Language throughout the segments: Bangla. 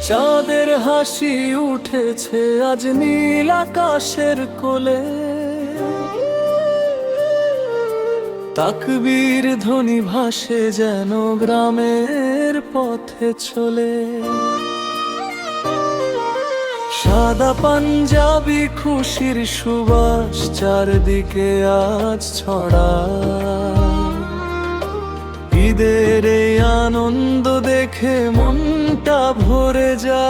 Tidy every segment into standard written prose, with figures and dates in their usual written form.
চাঁদের হাসি উঠেছে আজ নীল আকাশের কোলে, তাকবীর ধ্বনি ভাসে যেন গ্রামের পথে চলে। সাদা পাঞ্জাবি খুশির সুবাস চারদিকে আজ ছড়ায়। ঈদের এই আনন্দ দেখে মনটা ভরে যায়।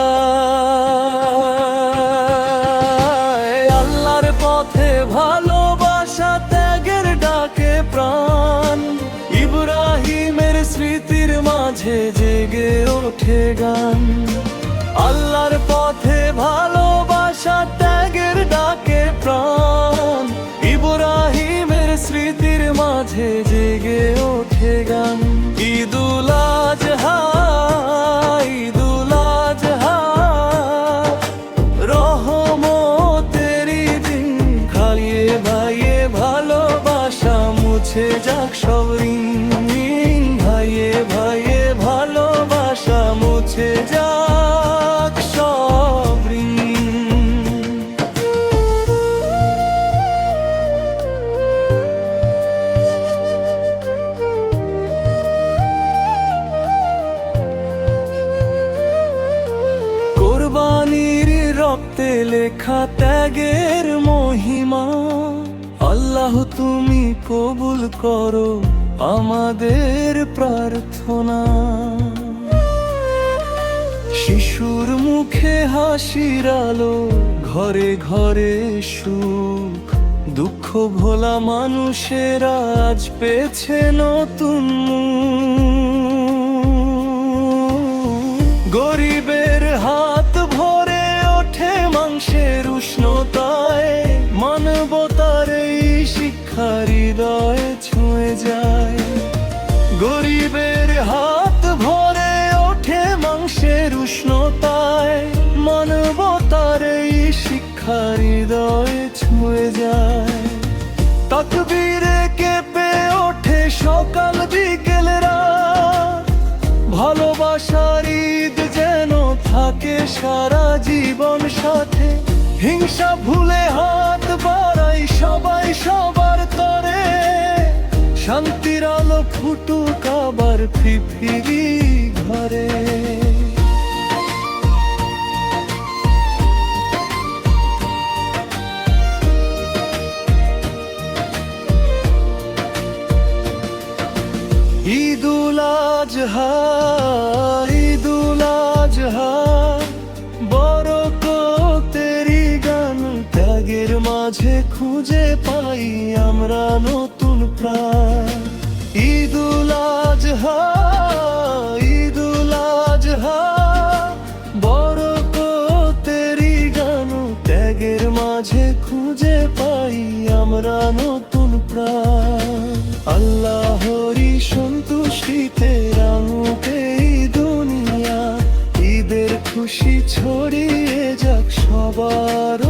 আল্লাহর পথে ভালোবাসা ত্যাগের ডাকে প্রাণ, ইব্রাহিমের স্মৃতির মাঝে জেগে ওঠে গান। আল্লাহর পথে ভালোবাসা ত্যাগের ডাকে প্রাণ, ইব্রাহিমের স্মৃতির মাঝে জেগে ওঠে গান। ঈদুল আজহা, ঈদুল আজহা, রহমতেরই দিন। খাইয়ে ভাইয়ে ভালোবাসা মুছে যাক সব ঋণ, ভাইয়ে ভাইয়ে ভালোবাসা মুছে যাক সব ঋণ। কোরবানির রক্তে লেখা ত্যাগের মহিমা, আল্লাহ তুমি কবুল করো আমাদের প্রার্থনা। শিশুর মুখে হাসির আলো, ঘরে ঘরে সুখ, দুঃখ ভোলা মানুষের আজ পেয়েছে নতুন মুখ। গরিবের হাত ভরে ওঠে মাংসের উষ্ণতায়, মানবতার এই শিক্ষা হৃদয়ে ছুঁয়ে যায়। গরিবের হাত ভরে ওঠে মাংসের উষ্ণতায়, মানবতার এই শিক্ষা হৃদয়ে ছুঁয়ে যায়। তাকবীরে কেঁপে ওঠে সকাল বিকেল রাত, ভালোবাসার ঈদ যেন থাকে সারা জীবন সাথে। হিংসা ভুলে হাত বাড়াই সবাই সবার তরে, শান্তির আলো ফুটুক আবার পৃথিবী ঘরে। ঈদুল আজহা, ঈদুল আজহা, বরকতেরই গান। ত্যাগের মাঝে খুঁজে পাই আমরা নতুন প্রাণ। ঈদুল আজহা, ঈদুল আজহা, বরকতেরই গান। ত্যাগের মাঝে খুঁজে পাই আমরা নতুন প্রাণ। আল্লাহরই সন্তুষ্টিতে রাঙুক এই দুনিয়া, ঈদের খুশি ছড়িয়ে যাক সবার।